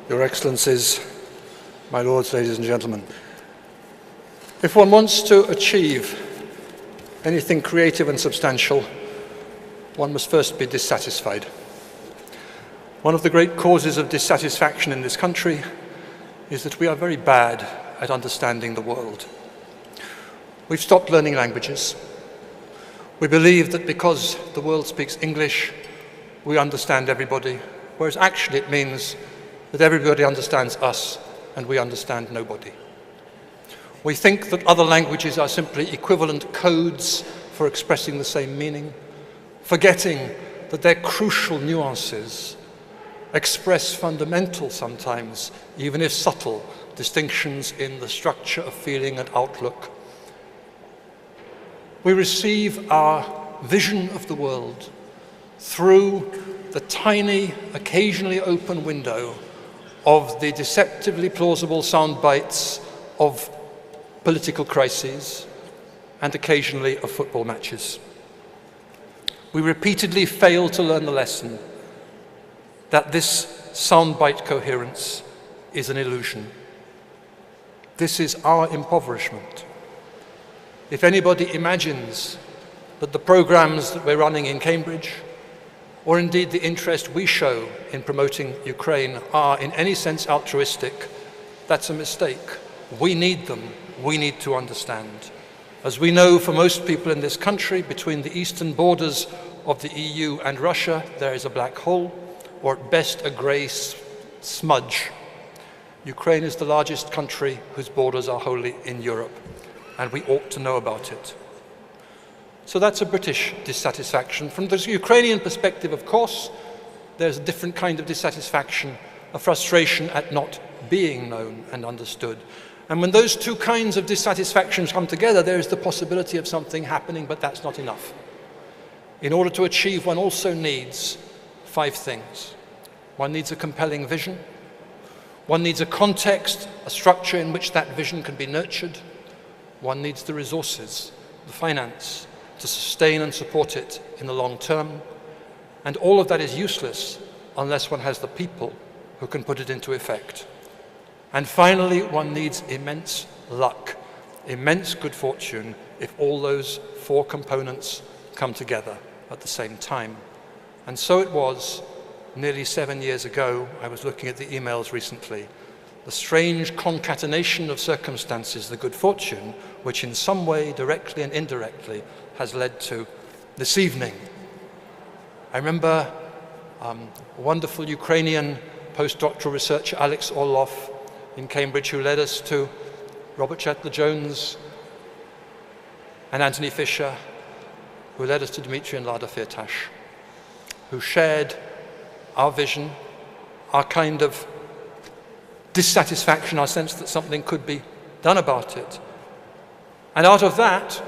Your Excellencies, my lords, ladies and gentlemen. If one wants to achieve anything creative and substantial, one must first be dissatisfied. One of the great causes of dissatisfaction in this country is that we are very bad at understanding the world. We've stopped learning languages. We believe that because the world speaks English, we understand everybody, whereas actually it means that everybody understands us and we understand nobody. We think that other languages are simply equivalent codes for expressing the same meaning, forgetting that their crucial nuances express fundamental, sometimes, even if subtle, distinctions in the structure of feeling and outlook. We receive our vision of the world through the tiny, occasionally open window of the deceptively plausible sound bites of political crises and occasionally of football matches. We repeatedly fail to learn the lesson that this soundbite coherence is an illusion. This is our impoverishment. If anybody imagines that the programs that we're running in Cambridge, or indeed the interest we show in promoting Ukraine, are in any sense altruistic, that's a mistake. We need them. We need to understand. As we know, for most people in this country, between the eastern borders of the EU and Russia, there is a black hole, or at best a grey smudge. Ukraine is the largest country whose borders are wholly in Europe, and we ought to know about it. So that's a British dissatisfaction. From the Ukrainian perspective, of course, there's a different kind of dissatisfaction, a frustration at not being known and understood. And when those two kinds of dissatisfactions come together, there is the possibility of something happening, but that's not enough. In order to achieve, one also needs 5 things. One needs a compelling vision. One needs a context, a structure in which that vision can be nurtured. One needs the resources, the finance, to sustain and support it in the long term. And all of that is useless unless one has the people who can put it into effect. And finally, one needs immense luck, immense good fortune, if all those 4 components come together at the same time. And so it was nearly 7 years ago. I was looking at the emails recently. The strange concatenation of circumstances, the good fortune, which in some way, directly and indirectly, has led to this evening. I remember a wonderful Ukrainian postdoctoral researcher, Alex Orlov, in Cambridge, who led us to Robert Chetler-Jones and Anthony Fisher, who led us to Dmitry and Lada Firtash, who shared our vision, our kind of dissatisfaction, our sense that something could be done about it. And out of that,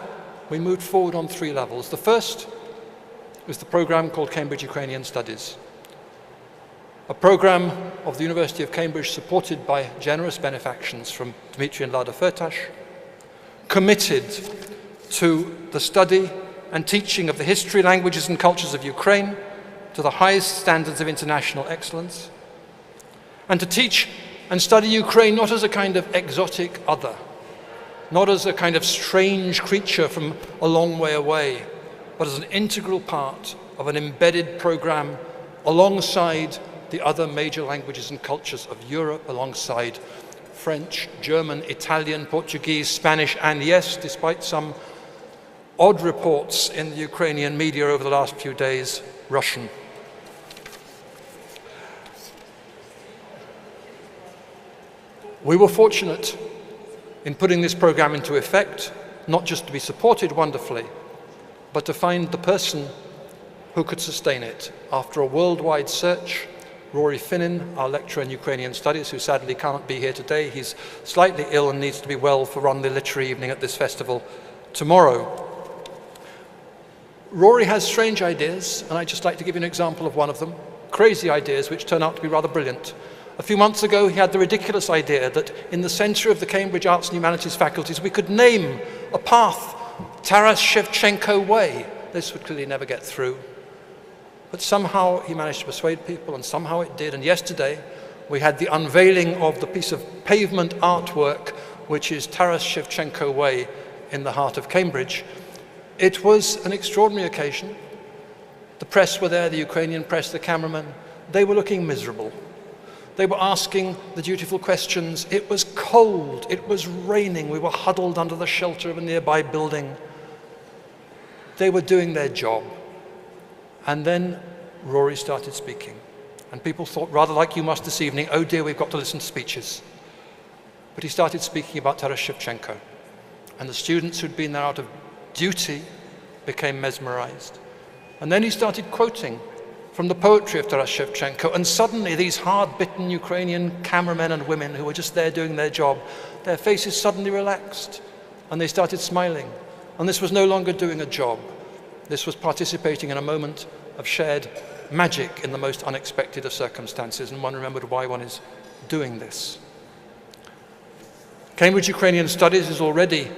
we moved forward on 3 levels. The first was the program called Cambridge Ukrainian Studies, a program of the University of Cambridge supported by generous benefactions from Dmitry and Lada Firtash, committed to the study and teaching of the history, languages and cultures of Ukraine to the highest standards of international excellence, and to teach and study Ukraine not as a kind of exotic other, not as a kind of strange creature from a long way away, but as an integral part of an embedded program alongside the other major languages and cultures of Europe, alongside French, German, Italian, Portuguese, Spanish, and yes, despite some odd reports in the Ukrainian media over the last few days, Russian. We were fortunate in putting this program into effect, not just to be supported wonderfully, but to find the person who could sustain it. After a worldwide search, Rory Finnin, our lecturer in Ukrainian Studies, who sadly can't be here today, he's slightly ill and needs to be well for run the literary evening at this festival tomorrow. Rory has strange ideas, and I'd just like to give you an example of one of them. Crazy ideas which turn out to be rather brilliant. A few months ago, he had the ridiculous idea that in the centre of the Cambridge Arts and Humanities faculties, we could name a path Taras Shevchenko way. This would clearly never get through. But somehow he managed to persuade people, and somehow it did. And yesterday we had the unveiling of the piece of pavement artwork, which is Taras Shevchenko Way in the heart of Cambridge. It was an extraordinary occasion. The press were there, the Ukrainian press, the cameramen. They were looking miserable. They were asking the dutiful questions. It was cold, it was raining. We were huddled under the shelter of a nearby building. They were doing their job. And then Rory started speaking. And people thought, rather like you must this evening, oh dear, we've got to listen to speeches. But he started speaking about Taras Shevchenko. And the students who'd been there out of duty became mesmerized. And then he started quoting from the poetry of Taras Shevchenko, and suddenly these hard-bitten Ukrainian cameramen and women who were just there doing their job, their faces suddenly relaxed, and they started smiling. And this was no longer doing a job. This was participating in a moment of shared magic in the most unexpected of circumstances, and one remembered why one is doing this. Cambridge Ukrainian Studies is already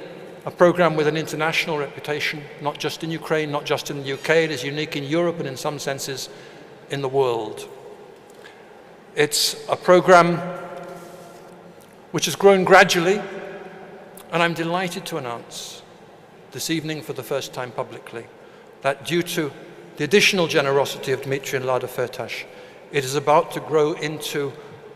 a program with an international reputation, not just in Ukraine, not just in the UK. It is unique in Europe and in some senses in the world. It's a program which has grown gradually, and I'm delighted to announce this evening for the first time publicly that due to the additional generosity of Dmitry and Lada Firtash, it is about to grow into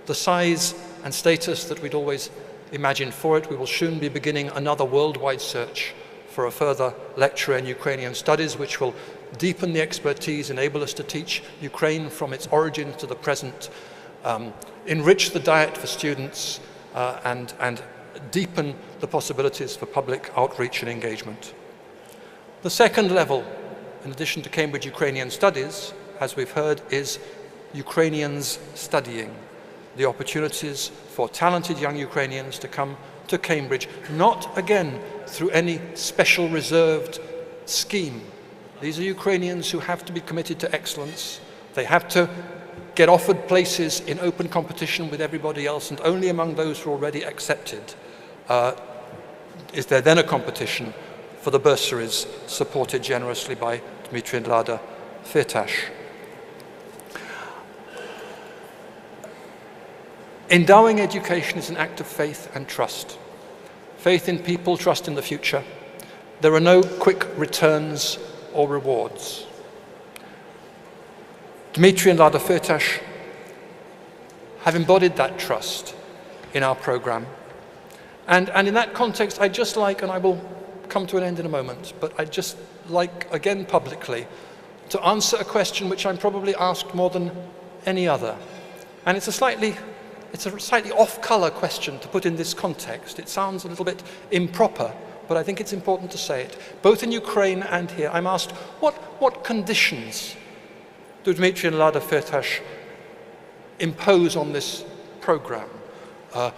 the size and status that we'd always imagined for it. We will soon be beginning another worldwide search for a further lecturer in Ukrainian studies, which will deepen the expertise, enable us to teach Ukraine from its origins to the present, enrich the diet for students, and deepen the possibilities for public outreach and engagement. The second level, in addition to Cambridge Ukrainian Studies, as we've heard, is Ukrainians studying. The opportunities for talented young Ukrainians to come to Cambridge, not again through any special reserved scheme. These are Ukrainians who have to be committed to excellence. They have to get offered places in open competition with everybody else, and only among those who are already accepted is there then a competition for the bursaries supported generously by Dmitry and Lada Firtash. Endowing education is an act of faith and trust. Faith in people, trust in the future. There are no quick returns or rewards. Dmitry and Lada Firtash have embodied that trust in our program. And in that context, I'd just like, and I will come to an end in a moment, but I'd just like, again publicly, to answer a question which I'm probably asked more than any other. And it's a slightly off-color question to put in this context. It sounds a little bit improper, but I think it's important to say it. Both in Ukraine and here, I'm asked, what conditions do Dmitry and Lada Firtash impose on this program?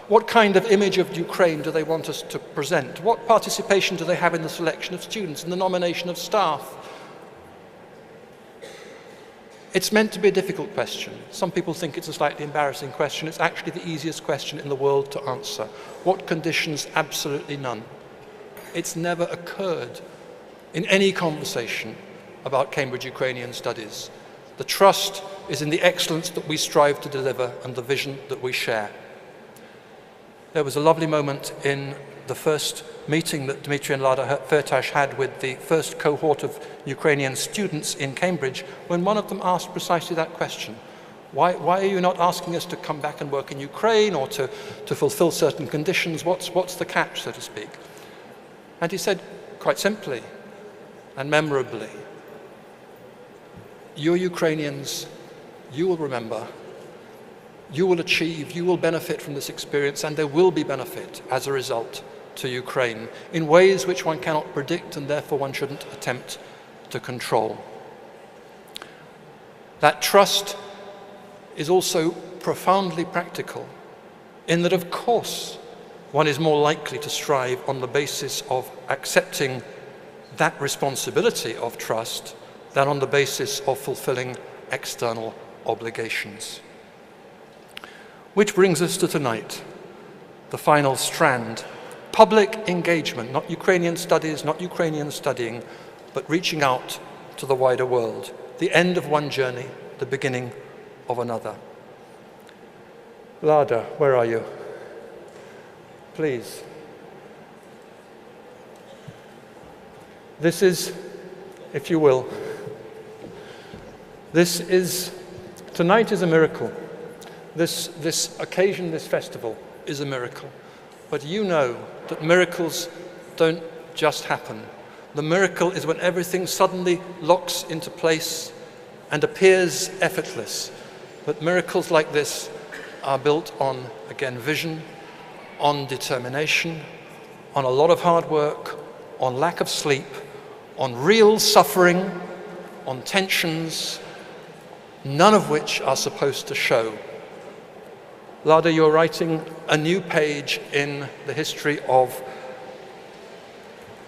What kind of image of Ukraine do they want us to present? What participation do they have in the selection of students, in the nomination of staff? It's meant to be a difficult question. Some people think it's a slightly embarrassing question. It's actually the easiest question in the world to answer. What conditions? Absolutely none. It's never occurred in any conversation about Cambridge Ukrainian Studies. The trust is in the excellence that we strive to deliver and the vision that we share. There was a lovely moment in the first meeting that Dmitry and Lada Firtash had with the first cohort of Ukrainian students in Cambridge, when one of them asked precisely that question. Why are you not asking us to come back and work in Ukraine or to fulfill certain conditions? What's the catch, so to speak? And he said, quite simply and memorably, you Ukrainians, you will remember, you will achieve, you will benefit from this experience, and there will be benefit as a result to Ukraine in ways which one cannot predict and therefore one shouldn't attempt to control. That trust is also profoundly practical in that, of course, one is more likely to strive on the basis of accepting that responsibility of trust than on the basis of fulfilling external obligations. Which brings us to tonight, the final strand public engagement, not Ukrainian studies, not Ukrainian studying, but reaching out to the wider world. The end of one journey, the beginning of another. Lada, where are you? Please. This is, if you will, tonight is a miracle. This occasion, this festival is a miracle. But you know that miracles don't just happen. The miracle is when everything suddenly locks into place and appears effortless. But miracles like this are built on, again, vision, on determination, on a lot of hard work, on lack of sleep, on real suffering, on tensions, none of which are supposed to show. Lada, you're writing a new page in the history of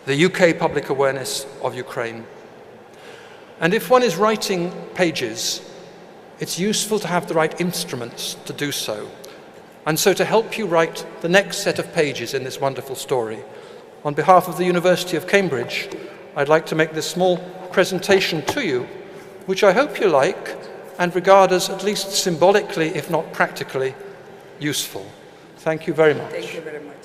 the UK public awareness of Ukraine. And if one is writing pages, it's useful to have the right instruments to do so. And so to help you write the next set of pages in this wonderful story, on behalf of the University of Cambridge, I'd like to make this small presentation to you, which I hope you like and regard as at least symbolically, if not practically, useful. Thank you very much. Thank you very much.